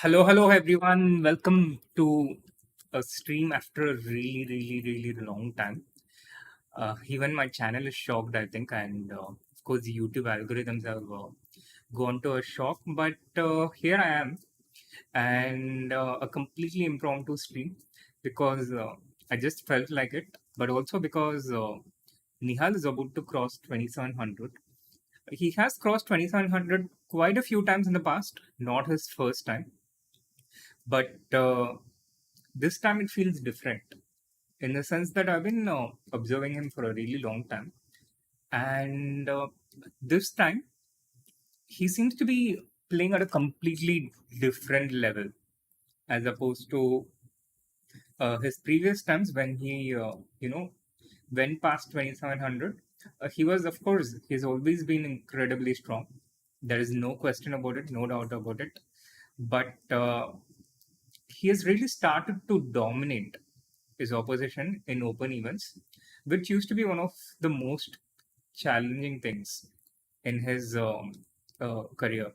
Hello everyone. Welcome to a stream after a really long time. Even my channel is shocked, I think, and of course, the YouTube algorithms have gone to a shock. But here I am, and a completely impromptu stream because I just felt like it, but also because Nihal is about to cross 2700. He has crossed 2700 quite a few times in the past, not his first time, but this time it feels different in the sense that I've been observing him for a really long time, and this time he seems to be playing at a completely different level as opposed to his previous times when he, went past 2700. He was, of course, he's always been incredibly strong. There is no question about it, no doubt about it. But he has really started to dominate his opposition in open events, which used to be one of the most challenging things in his career.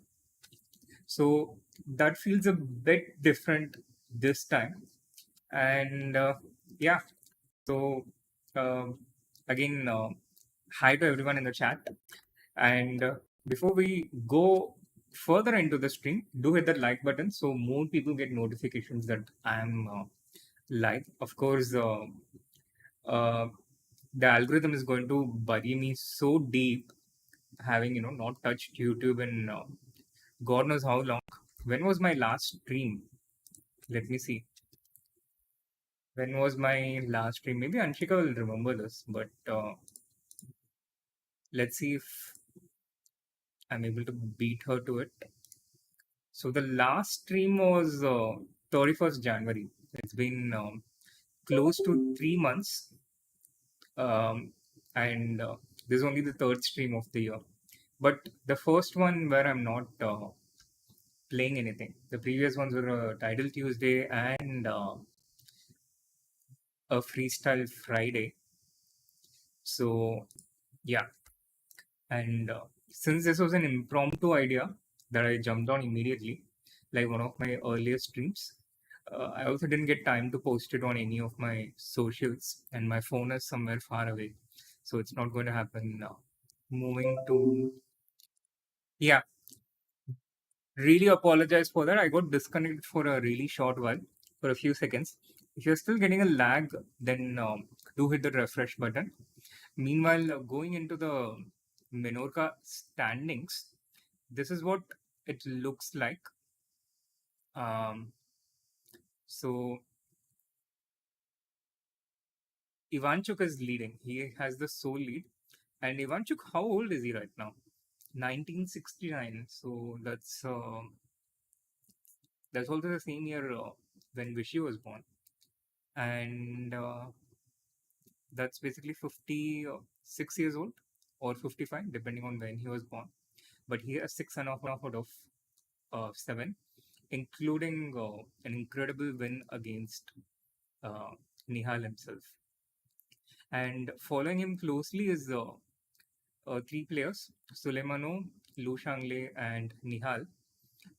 So that feels a bit different this time. And yeah, so um again, hi to everyone in the chat. And before we go further into the stream, do hit that like button so more people get notifications that I'm live. Of course, uh, the algorithm is going to bury me so deep, having not touched YouTube in God knows how long. When was my last stream? Let me see. When was my last stream? Maybe Anshika will remember this, but let's see if I'm able to beat her to it. So the last stream was 31st January. It's been close to 3 months, and this is only the third stream of the year. But the first one where I'm not playing anything. The previous ones were Title Tuesday and a Freestyle Friday. So yeah, and since this was an impromptu idea that I jumped on immediately, like one of my earliest streams, I also didn't get time to post it on any of my socials, and my phone is somewhere far away, so it's not going to happen now. Moving to yeah, really apologize for that. I got disconnected for a really short while, for a few seconds. If you're still getting a lag, then do hit the refresh button. Meanwhile, going into the Menorca standings, this is what it looks like. Um, so Ivanchuk is leading. He has the sole lead. And Ivanchuk, how old is he right now? 1969. So that's also the same year when Vishy was born. And that's basically 56 years old or 55, depending on when he was born. But he has 6.5 out of 7, including an incredible win against uh, Nihal himself. And following him closely is three players: Suleimano, Lu Shangle, and Nihal.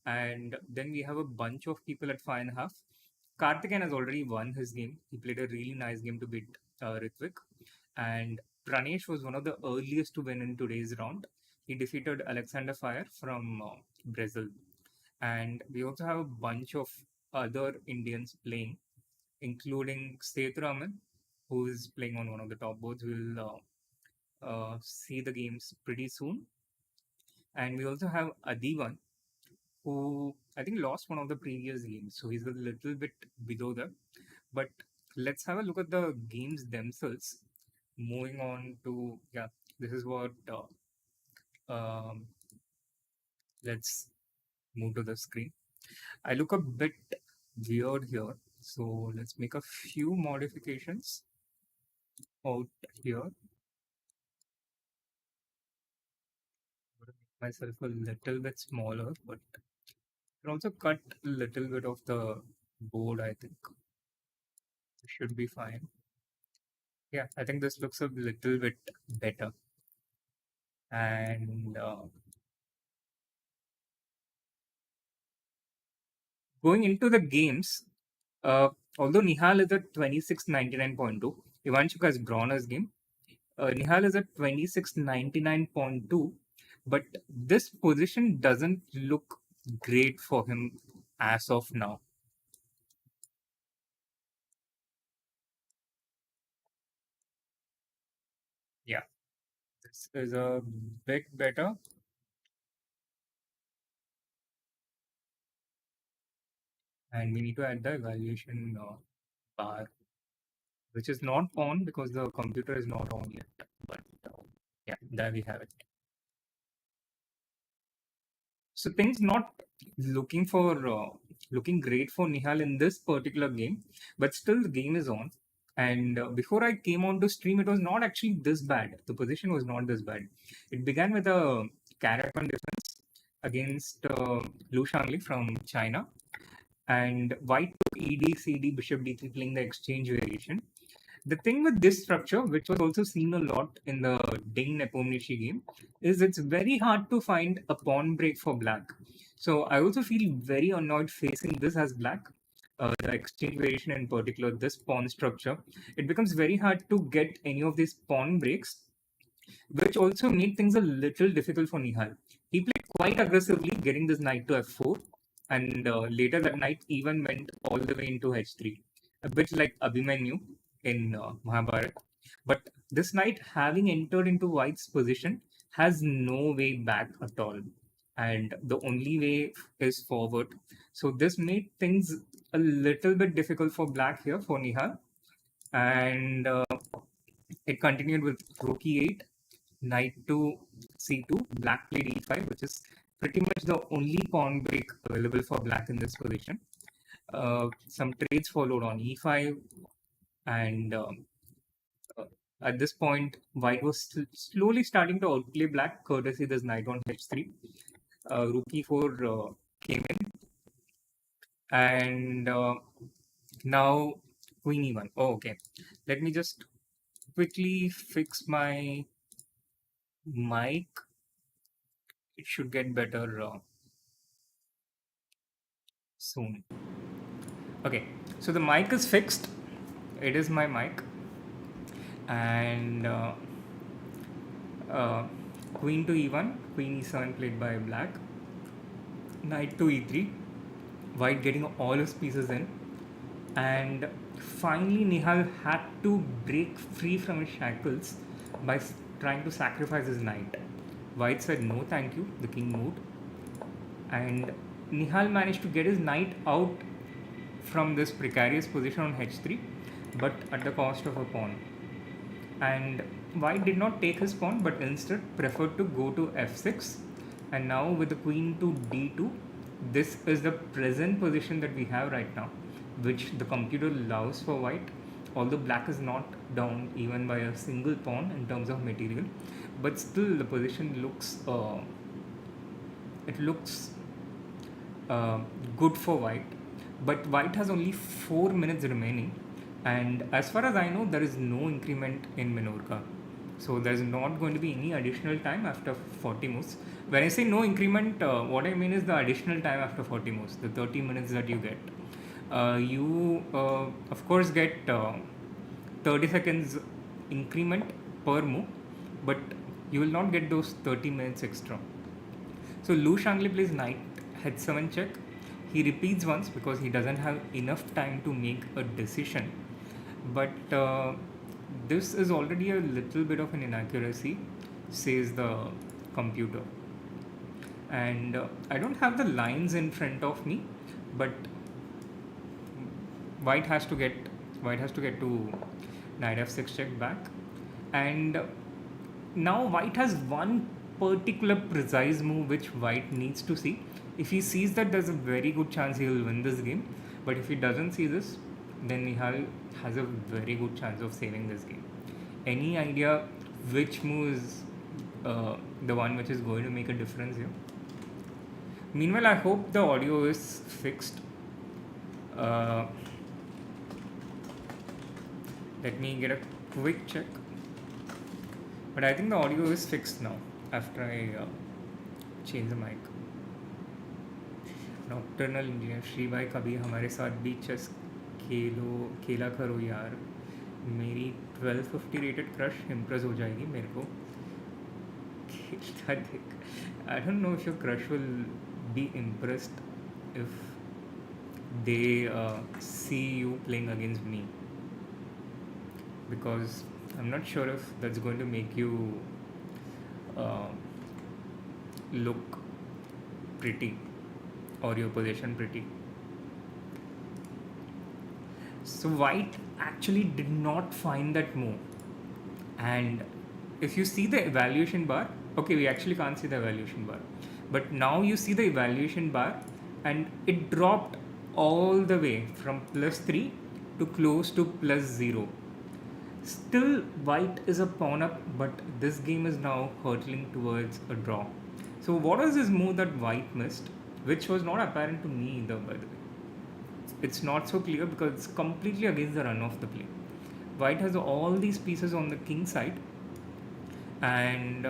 And then we have a bunch of people at 5.5. Karthikeyan has already won his game. He played a really nice game to beat Ritvik. And Pranesh was one of the earliest to win in today's round. He defeated Alexander Fire from Brazil. And we also have a bunch of other Indians playing, including Sethuraman, who is playing on one of the top boards. We'll see the games pretty soon. And we also have Adivan, who I think lost one of the previous games, so he's a little bit below that. But let's have a look at the games themselves. Moving on to yeah, this is what. Um, let's move to the screen. I look a bit weird here, so let's make a few modifications out here. Myself a little bit smaller, but can also cut a little bit of the board. I think should be fine. Yeah, I think this looks a little bit better. And Going into the games, although Nihal is at 2699.2, Ivanchuk has drawn his game. Nihal is at 2699.2, but this position doesn't look great for him as of now. Yeah, this is a bit better. And we need to add the evaluation bar, which is not on because the computer is not on yet. But yeah, there we have it. So things not looking great for Nihal in this particular game, but still the game is on. And before I came on to stream, it was not actually this bad. The position was not this bad. It began with a carry on defense against Lu Shangli from China, and white took ED, CD, Bishop D3 playing the exchange variation. The thing with this structure, which was also seen a lot in the Ding Nepomniachtchi game, is it's very hard to find a pawn break for black. So I also feel very annoyed facing this as black. The exchange variation in particular, this pawn structure, it becomes very hard to get any of these pawn breaks, which also made things a little difficult for Nihal. He played quite aggressively, getting this knight to f4, and later that knight even went all the way into h3, a bit like Abhimanyu in Mahabharata. But this knight, having entered into white's position, has no way back at all, and the only way is forward. So this made things a little bit difficult for black here for Nihal, and it continued with rook e8, knight to c2, black played e5, which is pretty much the only pawn break available for black in this position. Some trades followed on e5, and uh, at this point, white was slowly starting to outplay black, courtesy this knight on h3. Rook e4 came in, and now queen e1. Oh, okay. Let me just quickly fix my mic. It should get better soon. Okay, so the mic is fixed. It is my mic, and uh, queen to e1, queen e7 played by black, knight to e3, white getting all his pieces in, and finally Nihal had to break free from his shackles by trying to sacrifice his knight. White said no, thank you. The king moved, and Nihal managed to get his knight out from this precarious position on h3, but at the cost of a pawn. And white did not take his pawn, but instead preferred to go to f6. And now with the queen to d2, this is the present position that we have right now, which the computer allows for white. Although black is not down even by a single pawn in terms of material, but still the position looks it looks uh, good for white. But white has only 4 minutes remaining, and as far as I know, there is no increment in Menorca. So there's not going to be any additional time after 40 moves. When I say no increment, what I mean is the additional time after 40 moves, the 30 minutes that you get. You, of course, get 30 seconds increment per move, but you will not get those 30 minutes extra. So Lu Shangli plays knight h7 check. He repeats once because he doesn't have enough time to make a decision. But this is already a little bit of an inaccuracy, says the computer. And I don't have the lines in front of me, but white has to get to knight f6 check back, and now white has one particular precise move which white needs to see. If he sees that, there's a very good chance he will win this game, but if he doesn't see this, then Nihal has a very good chance of saving this game. Any idea which move is the one which is going to make a difference here? Meanwhile, I hope the audio is fixed. Let me get a quick check. But I think the audio is fixed now after I change the mic. Nocturnal engineer Shri भाई, कभी हमारे साथ भी chess खेला करो यार। मेरी 1250 rated crush impress हो जाएगी मेरे को खेलता देख। I don't know if your crush will be impressed if they see you playing against me, because I'm not sure if that's going to make you uh, look pretty or your position pretty. So white actually did not find that move, and if you see the evaluation bar, okay, we actually can't see the evaluation bar, but now you see the evaluation bar, and it dropped all the way from +3 to close to +0. Still, white is a pawn up, but this game is now hurtling towards a draw. So, what was this move that white missed, which was not apparent to me either, by the way? It's not so clear because it's completely against the run of the play. White has all these pieces on the king side, and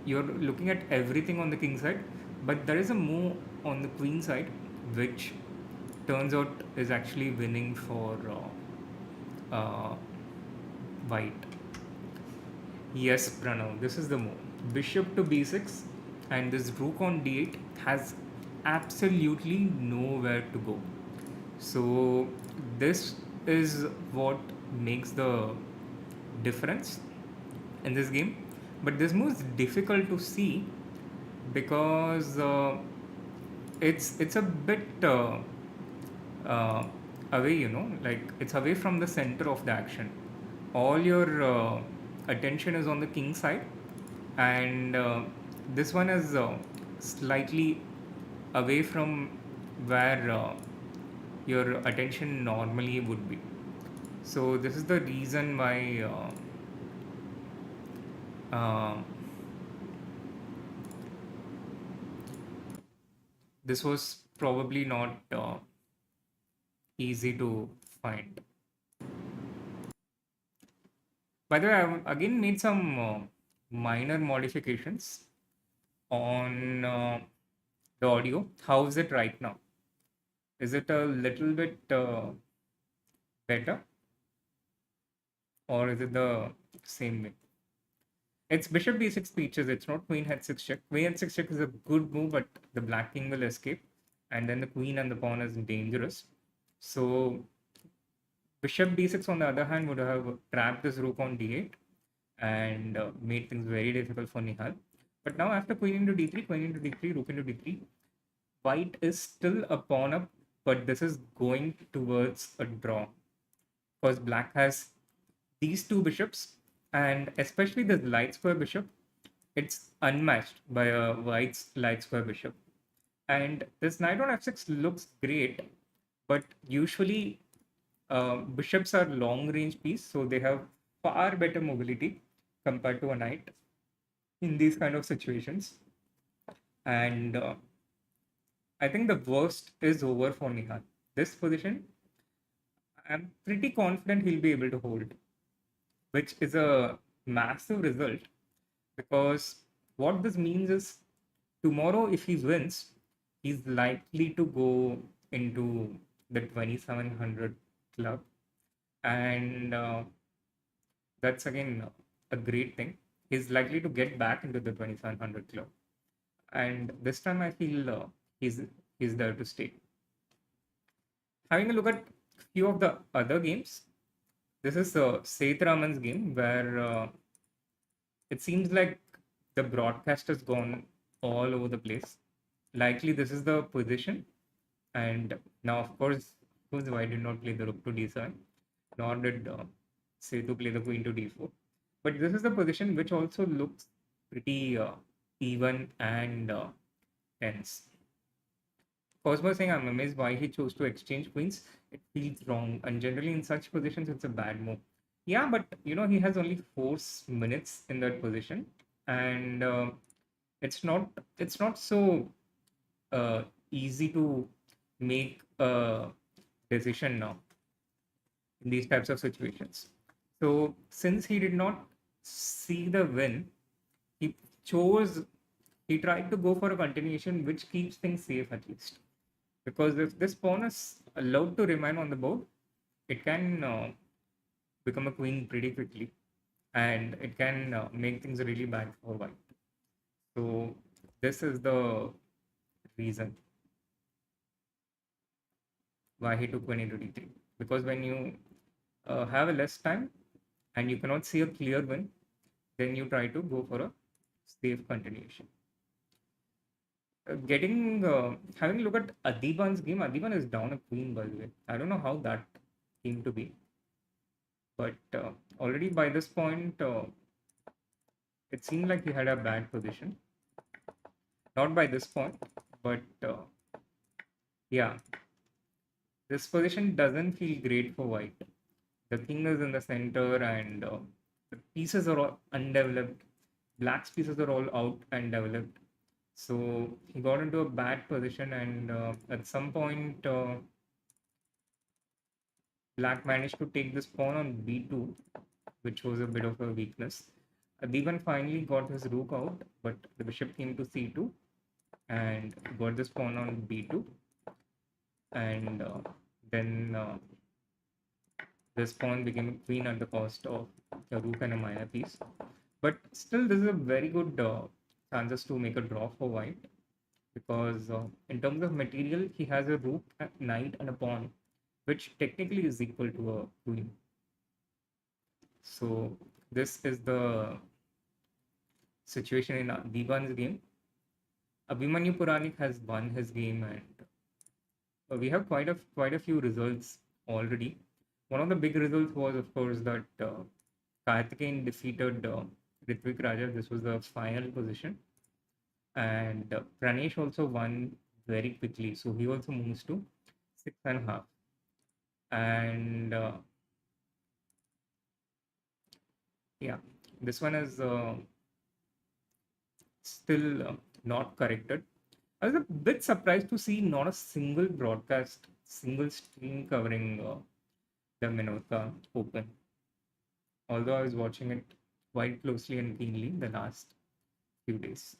you're looking at everything on the king side, but there is a move on the queen side, which turns out is actually winning for white. Yes, Pranav, this is the move. Bishop to b6, and this rook on d8 has absolutely nowhere to go. So, this is what makes the difference in this game. But this move is difficult to see because it's a bit uh, away, like it's away from the center of the action. All your attention is on the king side, and this one is slightly away from where your attention normally would be. So this is the reason why uh, this was probably not easy to find. By the way, I've again made some minor modifications on the audio. How is it right now? Is it a little bit better, or is it the same way? It's bishop b6 speeches. It's not queen h6 check. Queen h6 check is a good move, but the black king will escape, and then the queen and the pawn is dangerous. So bishop b6, on the other hand, would have trapped this rook on d8 and made things very difficult for Nihal. But now after queen into d3, queen into d3, rook into d3, white is still a pawn up, but this is going towards a draw because black has these two bishops, and especially the light square bishop, it's unmatched by a white's light square bishop. And this knight on f6 looks great, but usually bishops are long range piece, so they have far better mobility compared to a knight in these kind of situations. And I think the worst is over for Nihal. This position, I'm pretty confident he'll be able to hold, which is a massive result because what this means is tomorrow, if he wins, he's likely to go into the 2700 club, and that's again a great thing. He's likely to get back into the 2700 club, and this time I feel he's there to stay. Having a look at few of the other games, this is Seth Raman's game where it seems like the broadcast has gone all over the place. Likely this is the position, and now of course why did not play the rook to d7, nor did Setu play the queen to d4. But this is the position which also looks pretty even and tense. Cosmo saying, I'm amazed why he chose to exchange queens. It feels wrong, and generally in such positions, it's a bad move. Yeah, but he has only 4 minutes in that position, and it's not so easy to make a decision now in these types of situations. So since he did not see the win, he tried to go for a continuation, which keeps things safe at least. because if this pawn is allowed to remain on the board, it can become a queen pretty quickly, and it can make things really bad for white. So this is the reason why he took queen into d3. Because when you have a less time and you cannot see a clear win, then you try to go for a safe continuation. Having a look at Adiban's game, Adiban is down a queen, by the way. I don't know how that came to be, but already by this point, it seemed like he had a bad position. Not by this point, but yeah, this position doesn't feel great for white. The king is in the center, and the pieces are all undeveloped. Black's pieces are all out and developed. So he got into a bad position, and at some point, Black managed to take this pawn on b2, which was a bit of a weakness. Adiban finally got his rook out, but the bishop came to c2 and got this pawn on b2, and then this pawn became a queen at the cost of a rook and a minor piece. But still, this is a very good chances to make a draw for white, because in terms of material, he has a rook, a knight, and a pawn, which technically is equal to a queen. So this is the situation in Divan's game. Abhimanyu Puranik has won his game, and we have quite a few results already. One of the big results was, of course, that Karthikeyan defeated Ritvik Raja. This was the final position, and Pranesh also won very quickly, so he also moves to 6.5. And yeah, this one is still not corrected. I was a bit surprised to see not a single broadcast, single stream covering the Menorca Open, although I was watching it quite closely and keenly the last few days.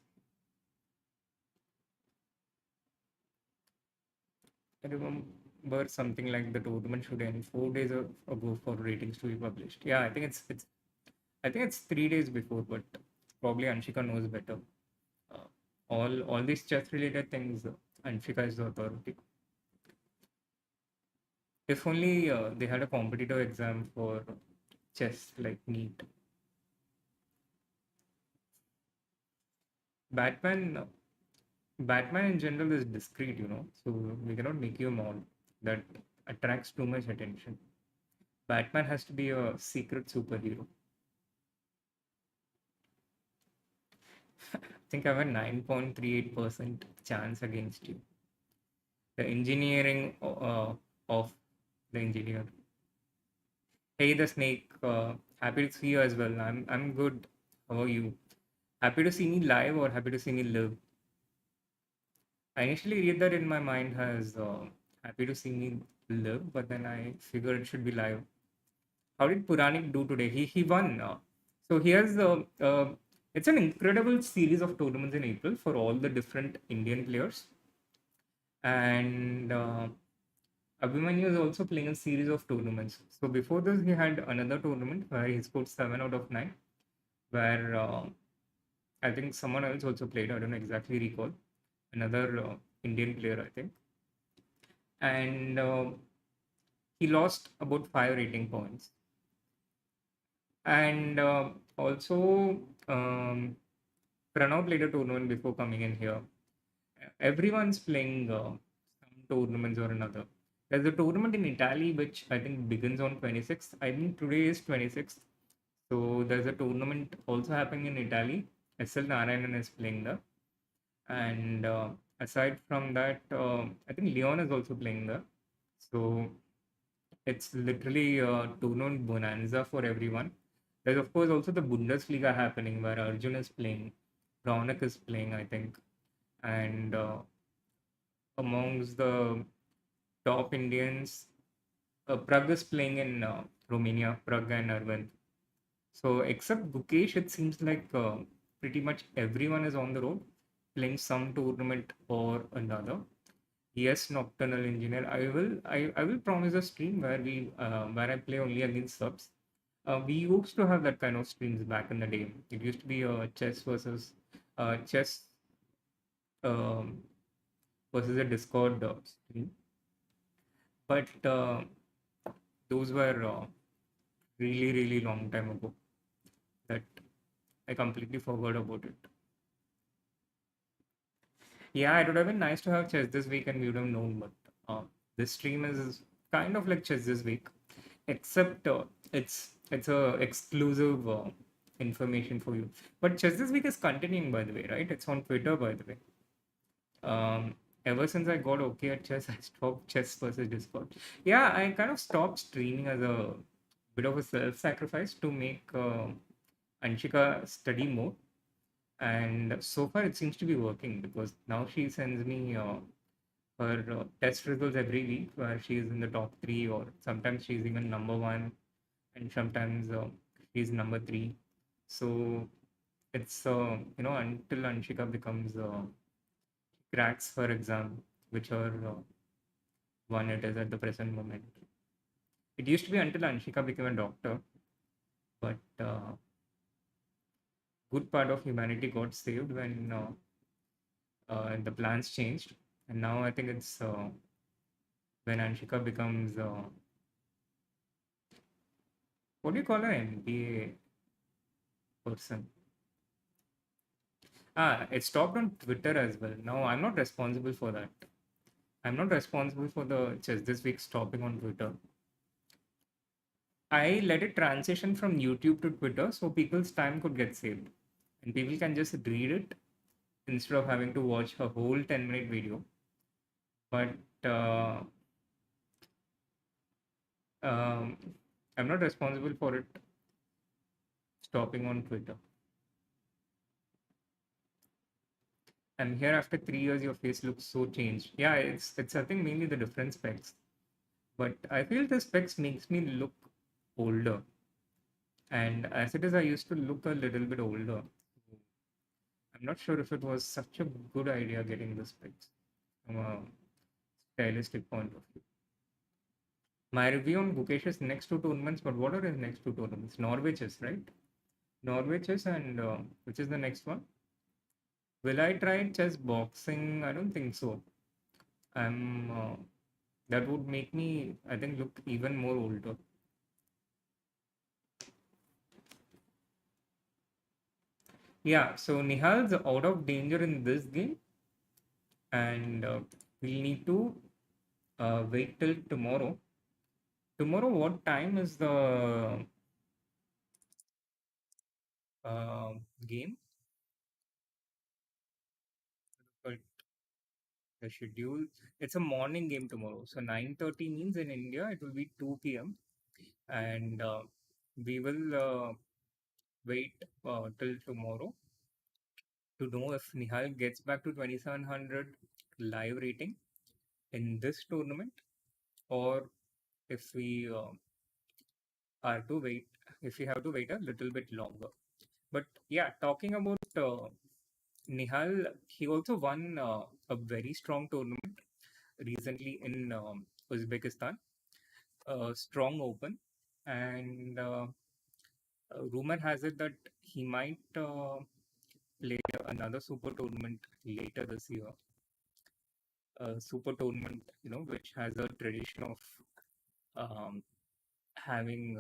I remember something like the tournament should end 4 days ago for ratings to be published. Yeah, I think it's 3 days before, but probably Anshika knows better. Uh, all these chess related things, Anshika is the authority. If only they had a competitive exam for chess like NEET. Batman, Batman in general is discreet, so we cannot make you a mod that attracts too much attention. Batman has to be a secret superhero. I think I have a 9.38% chance against you. The engineering of the engineer. Hey, the snake. Happy to see you as well. I'm good. How are you? Happy to see me live or happy to see me live? I initially read that in my mind as happy to see me live, but then I figured it should be live. How did Puranik do today? He won. So he has it's an incredible series of tournaments in April for all the different Indian players, and Abhimanyu is also playing a series of tournaments. So before this, he had another tournament where he scored 7 out of 9, where I think someone else also played. I don't exactly recall. Another Indian player, I think, and he lost about 5 rating points. And also, Pranav played a tournament before coming in here. Everyone's playing some tournaments or another. There's a tournament in Italy which I think begins on 26th. I think today is 26th. So there's a tournament also happening in Italy. SL Narayanan is playing there. And aside from that, I think Leon is also playing there. So it's literally a tournament bonanza for everyone. There's of course also the Bundesliga happening where Arjun is playing, Raunak is playing, I think, and amongst the top Indians, Prag is playing in Romania, Prag and Arvind. So except Gukesh, it seems like pretty much everyone is on the road playing some tournament or another. Yes, Nocturnal Engineer. I will promise a stream where I play only against subs. We used to have that kind of streams back in the day. It used to be chess um, versus a Discord stream. But those were really, really long time ago that I completely forgot about it. Yeah, it would have been nice to have chess this week and we would have known, but this stream is kind of like chess this week, except it's a exclusive information for you. But chess this week is continuing, by the way, right? It's on Twitter, by the way. Um, Ever since I got okay at chess, I stopped chess versus Discord. Yeah, I kind of stopped streaming as a bit of a self-sacrifice to make Anshika study more. And so far, it seems to be working because now she sends me her test results every week where she is in the top three, or sometimes she's even number one, and sometimes she's number three. So it's, until Anshika becomes cracks her exam, which her one it is at the present moment. It used to be until Anshika became a doctor, but good part of humanity got saved when the plans changed, and now I think it's when Anshika becomes what do you call her MBA person? It stopped on Twitter as well. No, I'm not responsible for that. I'm not responsible for the just this week stopping on Twitter. I let it transition from YouTube to Twitter so people's time could get saved. And people can just read it instead of having to watch a whole 10-minute video. But um, I'm not responsible for it stopping on Twitter. And here after 3 years, your face looks so changed. Yeah, it's I think mainly the different specs. But I feel the specs makes me look older. And as it is, I used to look a little bit older. I'm not sure if it was such a good idea getting the specs from a stylistic point of view. My review on Gukesh's next two tournaments, but what are his next two tournaments? Norwich's, right? Norwich's and which is the next one? Will I try chess boxing? I don't think so. I'm that would make me, I think, look even more older. Yeah, so Nihal's out of danger in this game, and we'll need to wait till tomorrow. Tomorrow, what time is the uh, game? But the schedule, it's a morning game tomorrow. So 9:30 means in India it will be 2 p.m. and we will wait till tomorrow to know if Nihal gets back to 2700 live rating in this tournament, or if we are to wait, if we have to wait a little bit longer. But yeah, talking about Nihal, he also won a very strong tournament recently in Uzbekistan, a strong open, and rumor has it that he might play another super tournament later this year. A super tournament, which has a tradition of um, having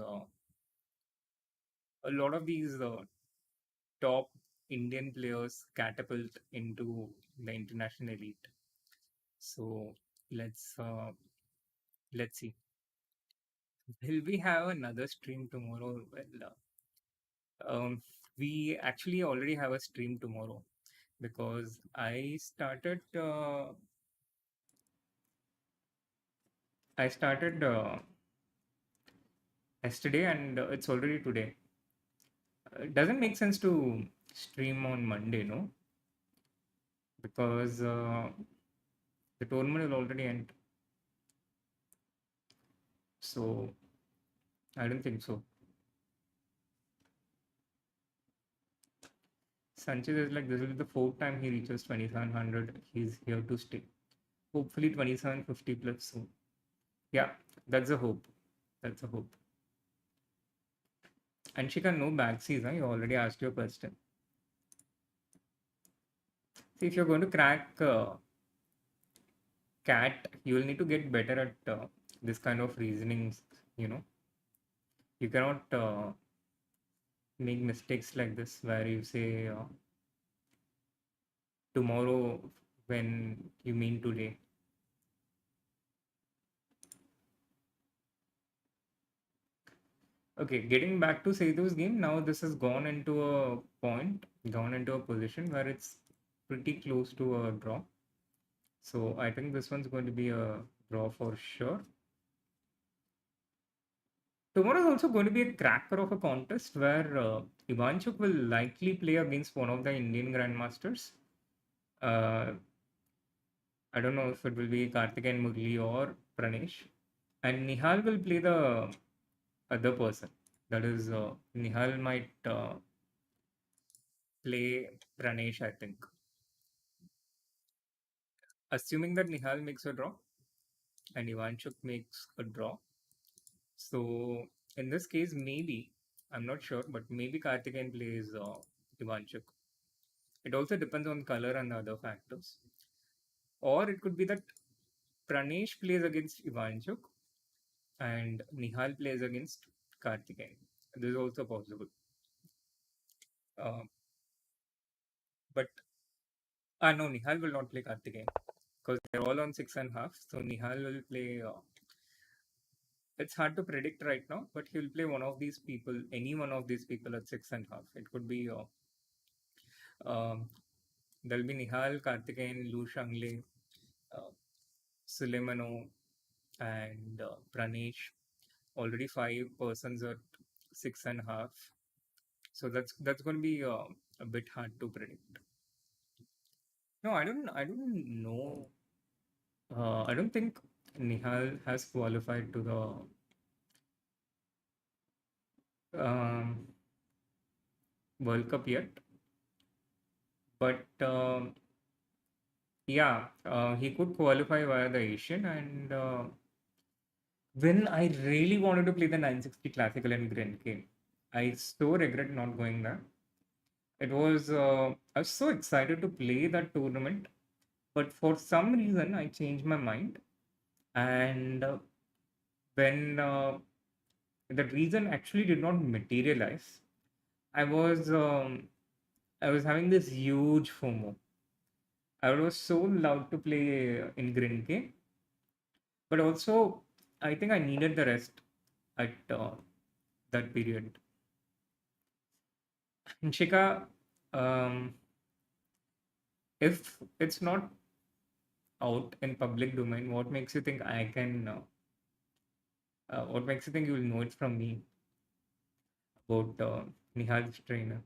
a lot of these top Indian players catapult into the international elite. So let's let's see. Will we have another stream tomorrow? Well, we actually already have a stream tomorrow because I started yesterday, and it's already today. It doesn't make sense to stream on Monday, no, because the tournament will already end. So I don't think so. Sanchez is like, this will be the fourth time he reaches 2700. He's here to stay. hopefully 2750 plus soon. Yeah, that's a hope. That's a hope. And she can no backseas, huh? You already asked your question. See, if you're going to crack cat, you will need to get better at this kind of reasonings. You know, you cannot make mistakes like this where you say tomorrow when you mean today. Okay, getting back to Sethu's game, now this has gone into a point, gone into a position where it's pretty close to a draw. So I think this one's going to be a draw for sure. Tomorrow is also going to be a cracker of a contest where Ivanchuk will likely play against one of the Indian grandmasters. Uh, I don't know if it will be Karthikeyan Murli or Pranesh. And Nihal will play the other person. That is, Nihal might play Pranesh, I think. Assuming that Nihal makes a draw and Ivanchuk makes a draw. So in this case, maybe, I'm not sure, but maybe Karthikeyan plays Ivanchuk. It also depends on color and other factors. Or it could be that Pranesh plays against Ivanchuk and Nihal plays against Karthikeyan. This is also possible. Uh, but no, Nihal will not play Karthikeyan because they're all on 6.5. So Nihal will play. It's hard to predict right now, but he'll play one of these people, any one of these people at 6.5. It could be. There'll be Nihal, Karthikeyan, Lu Shangle, uh, Suleimano, and Pranesh. Already five persons at 6.5. So that's going to be a bit hard to predict. No, I don't know. I don't think Nihal has qualified to the World Cup yet, but yeah, he could qualify via the Asian. And when I really wanted to play the 960 Classical in Grenke, I so regret not going there. It was I was so excited to play that tournament, but for some reason I changed my mind. And when that reason actually did not materialize, I was um, I was having this huge FOMO. I was so loud to play in Grinke, but also I think I needed the rest at that period. And Shika, um, if it's not out in public domain, what makes you think I can? What makes you think you will know it from me about Nihal's trainer?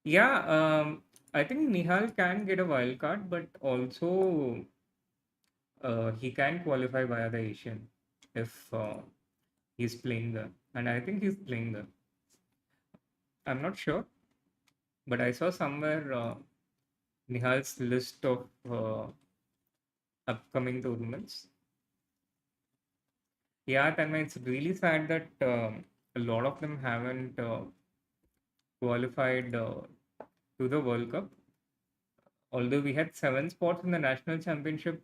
Yeah, I think Nihal can get a wild card, but also he can qualify via the Asian if he's playing there. And I think he's playing there. I'm not sure, but I saw somewhere Nihal's list of upcoming tournaments. Yeah, Tanmay, it's really sad that a lot of them haven't qualified to the World Cup. Although we had 7 spots in the national championship,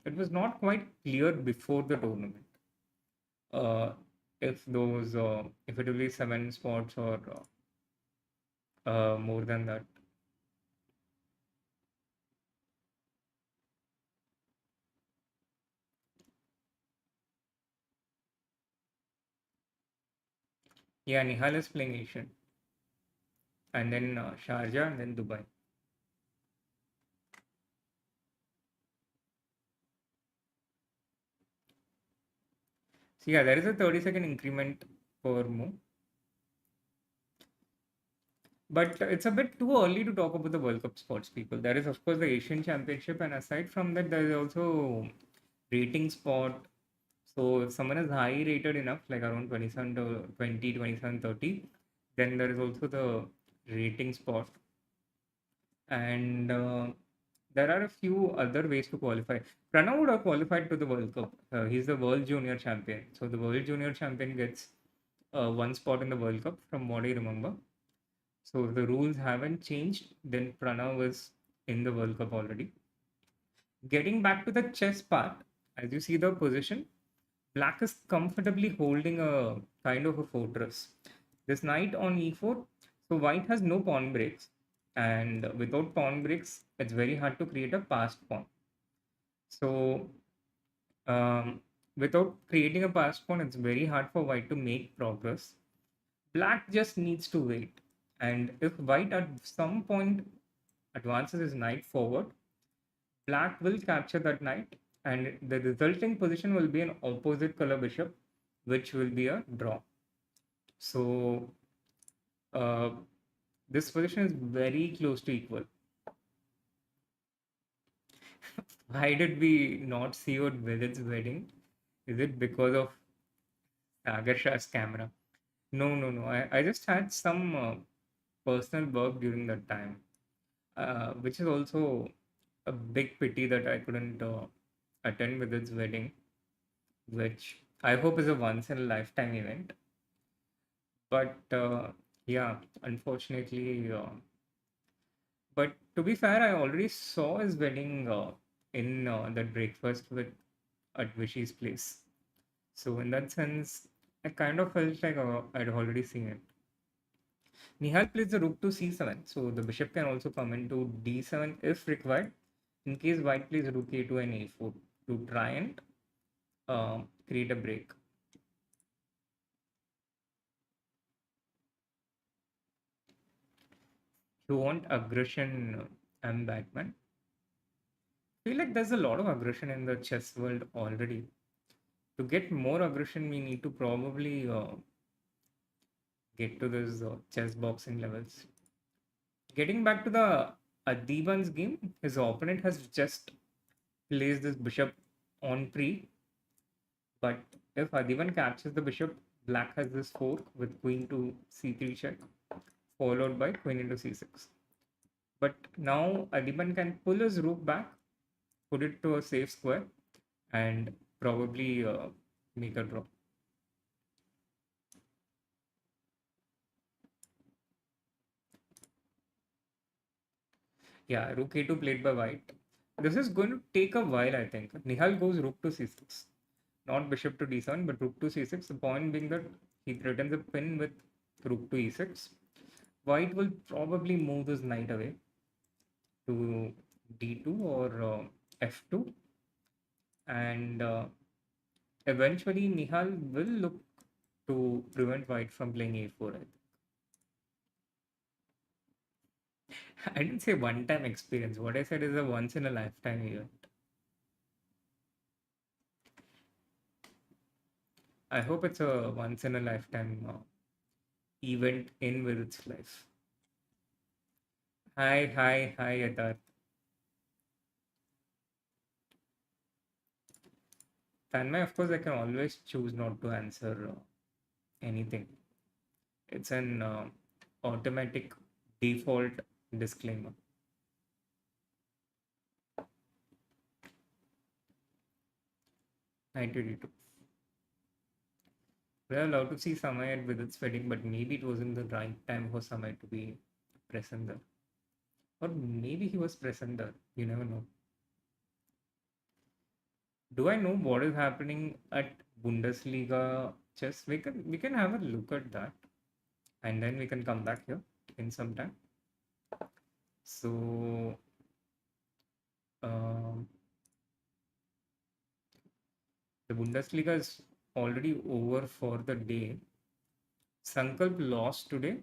it was not quite clear before the tournament uh, if it will be 7 spots or more than that. Yeah, Nihal is playing Asian, and then Sharjah, and then Dubai. So yeah, there is a 30-second increment per move, but it's a bit too early to talk about the World Cup spots, people. There is of course the Asian Championship, and aside from that, there is also rating spot. So if someone is high rated enough, like around 27 to 20, 27, 30, then there is also the rating spot. And there are a few other ways to qualify. Pranav would have qualified to the World Cup. He's the World Junior Champion. So the World Junior Champion gets one spot in the World Cup, from what I remember. So if the rules haven't changed, then Pranav is in the World Cup already. Getting back to the chess part, as you see the position, Black is comfortably holding a kind of a fortress. This knight on e4, so White has no pawn breaks, and without pawn breaks, it's very hard to create a passed pawn. So, um, without creating a passed pawn, it's very hard for White to make progress. Black just needs to wait, and if White at some point advances his knight forward, Black will capture that knight, and the resulting position will be an opposite color bishop, which will be a draw. So uh, this position is very close to equal. Why did we not see what Vidit's wedding? Is it because of Sagar Shah's camera? No, no, no. I just had some personal work during that time, which is also a big pity that I couldn't attend Vidit's wedding, which I hope is a once in a lifetime event. But yeah, unfortunately, but to be fair, I already saw his wedding in that breakfast with at Vishy's place. So in that sense, I kind of felt like I'd already seen it. Nihal plays the rook to c7, so the bishop can also come into d7 if required. In case White plays rook a2 and a4 to try and create a break. You want aggression, I'm Batman. I feel like there's a lot of aggression in the chess world already. To get more aggression, we need to probably get to this chess boxing levels. Getting back to the Adiban's game, his opponent has just placed this bishop on pre, but if Adiban captures the bishop, black has this fork with queen to c3 check, followed by queen into c6. But now Adiban can pull his rook back, put it to a safe square, and probably make a draw. Yeah, rook a2 played by white. This is going to take a while, I think. Nihal goes rook to c6. Not bishop to d7, but rook to c6. The point being that he threatens a pin with rook to e6. White will probably move this knight away to d2 or f2. And eventually, Nihal will look to prevent white from playing a4. I didn't say one time experience. What I said is a once in a lifetime event. I hope it's a once in a lifetime event in with its life. Hi, hi, hi, Yadath. Tanmay, of course, I can always choose not to answer anything. It's an automatic default disclaimer. 1982. We're allowed to see Samay with its wedding, but maybe it wasn't the right time for Samay to be present there. Or maybe he was present there. You never know. Do I know what is happening at Bundesliga chess? We can have a look at that, and then we can come back here in some time. So um, the Bundesliga is already over for the day. Sankalp lost today.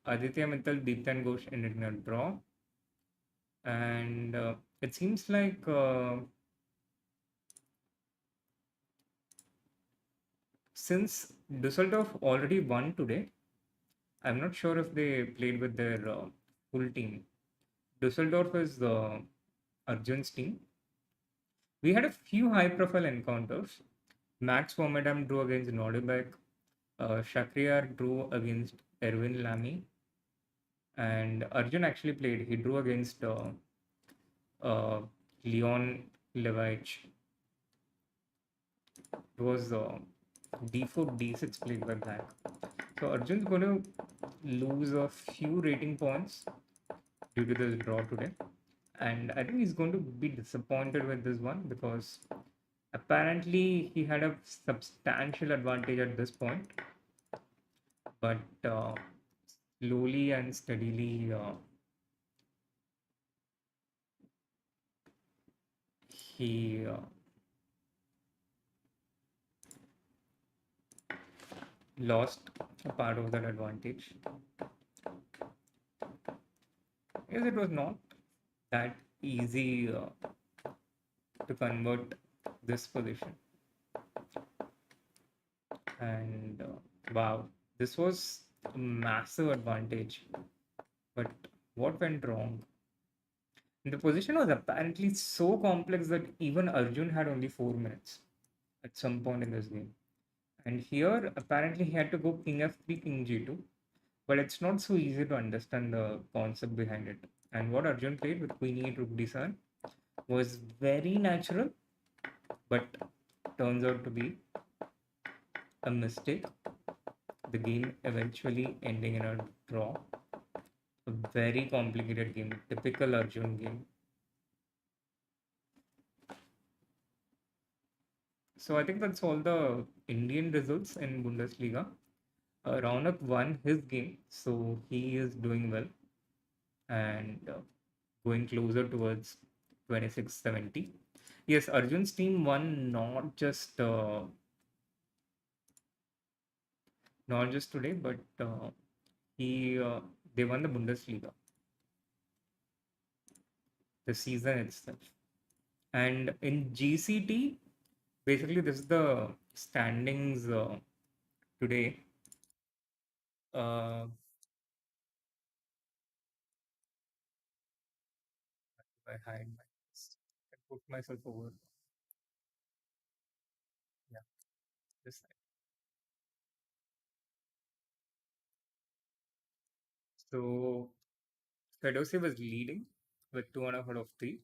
Aditya Mittal, Deeptan Ghosh ended in a draw. And it seems like since Dusseldorf already won today, I'm not sure if they played with their full team. Dusseldorf is Arjun's team. We had a few high profile encounters. Max Vormadam drew against Nordebeck. Shakriar drew against Erwin Lamy. And Arjun actually played. He drew against uh, Leon Levitch. It was d4 d6 played by black. So Arjun's going to lose a few rating points due to this draw today. And I think he's going to be disappointed with this one because apparently he had a substantial advantage at this point, but slowly and steadily he lost a part of that advantage. Yes, it was not that easy to convert this position. And wow, this was a massive advantage. But what went wrong? The position was apparently so complex that even Arjun had only 4 minutes at some point in this game. And here, apparently, he had to go king f3, king g2. But it's not so easy to understand the concept behind it. And what Arjun played with queen e8, rook d7 was very natural, but turns out to be a mistake. The game eventually ending in a draw. A very complicated game, typical Arjun game. So I think that's all the Indian results in Bundesliga. Raunak won his game, so he is doing well and going closer towards 2670. Yes, Arjun's team won not just today, but he they won the Bundesliga, the season itself. And in GCT, basically this is the standings today. Uh, I hide my I put myself over. Yeah, this side. So Fedossi was leading with 2.5 out of 3.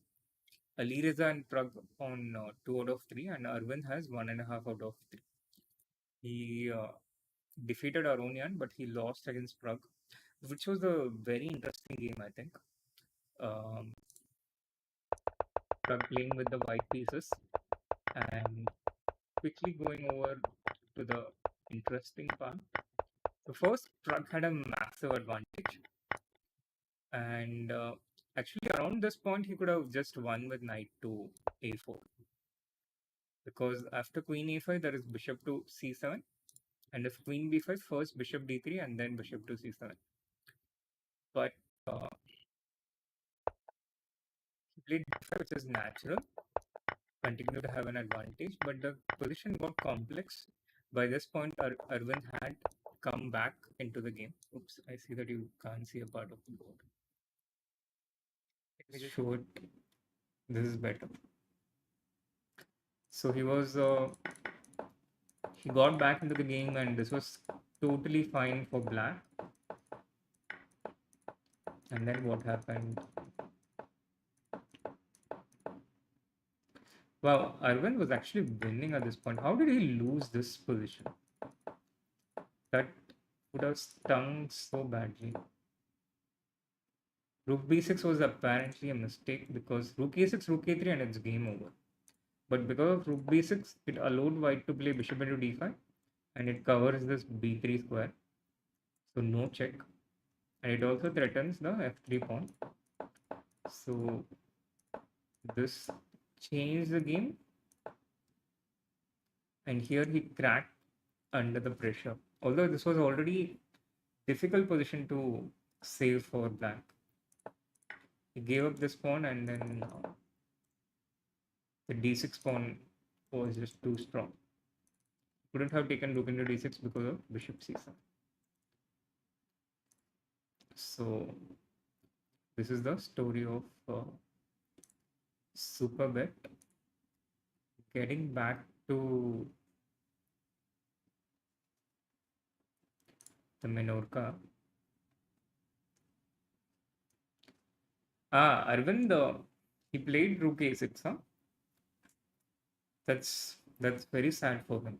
Ali Reza and Prag on 2 out of 3, and Arvind has 1.5 out of 3. He defeated Aronian, but he lost against Prag, which was a very interesting game, I think. Um, Prag playing with the white pieces and quickly going over to the interesting part. So first, Prag had a massive advantage, and actually around this point he could have just won with knight to a4, because after queen a5 there is bishop to c7, and if queen b5, first bishop d3 and then bishop to c7. But uh, he played d5, which is natural, continued to have an advantage, but the position got complex. By this point, Arvind had come back into the game. Oops, I see that you can't see a part of the board. Let me just show it. This is better. So he got back into the game, and this was totally fine for black. And then what happened? Wow, Arvind was actually winning at this point. How did he lose this position? That would have stung so badly. Rook b6 was apparently a mistake because rook a6, rook a3, and it's game over. But because of rook b6, it allowed white to play bishop into d5, and it covers this b3 square. So no check. And it also threatens the f3 pawn. So this changed the game. And here he cracked under the pressure. Although this was already difficult position to save for black. He gave up this pawn, and then the d6 pawn was just too strong. Couldn't have taken rook into d6 because of bishop c7. So this is the story of Superbet. Getting back to the Menorca. Arvind, he played Rook A6, huh? That's very sad for him.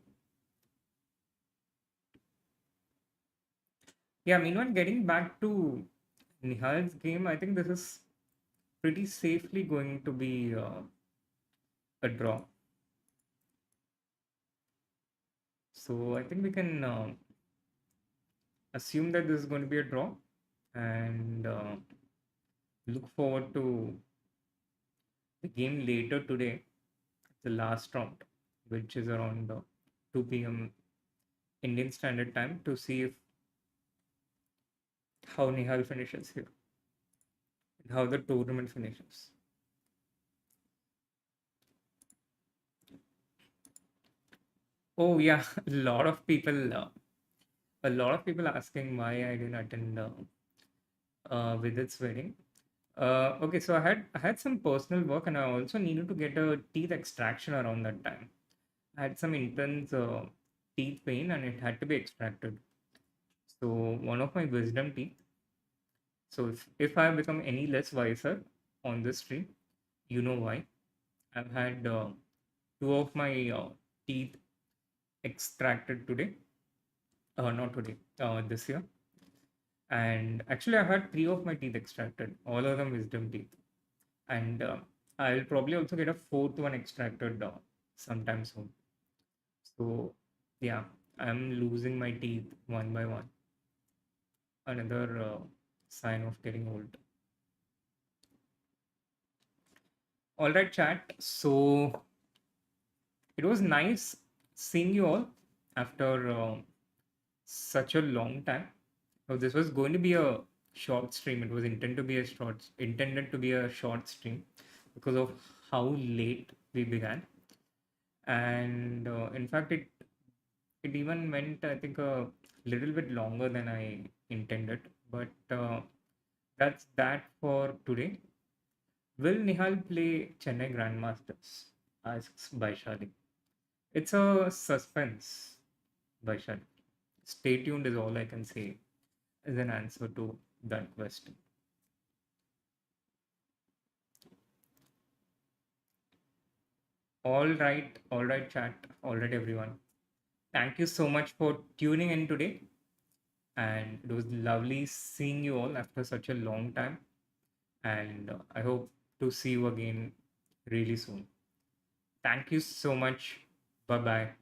Yeah, meanwhile, getting back to Nihal's game, I think this is pretty safely going to be a draw. So I think we can assume that this is going to be a draw and look forward to the game later today, the last round, which is around 2 p.m. Indian Standard Time, to see if how Nihal finishes here, how the tournament finishes. Oh yeah, a lot of people asking why I didn't attend with its wedding. Okay, so I had some personal work, and I also needed to get a teeth extraction around that time. I had some intense teeth pain, and it had to be extracted. So one of my wisdom teeth. So if I become any less wiser on this stream, you know why. I've had two of my teeth extracted today. Not today. This year. And actually, I've had three of my teeth extracted. All of them wisdom teeth. And I'll probably also get a fourth one extracted sometime soon. So yeah, I'm losing my teeth one by one. Another sign of getting old. All right, chat. So it was nice seeing you all after such a long time. So this was going to be a short stream. It was intended to be a short stream because of how late we began, and in fact, it even went, I think, a little bit longer than I intended. But that's that for today. Will Nihal play Chennai Grandmasters? Asks Baishali. It's a suspense, Baishali. Stay tuned is all I can say as an answer to that question. All right, chat. All right, everyone. Thank you so much for tuning in today. And it was lovely seeing you all after such a long time. And I hope to see you again really soon. Thank you so much. Bye bye.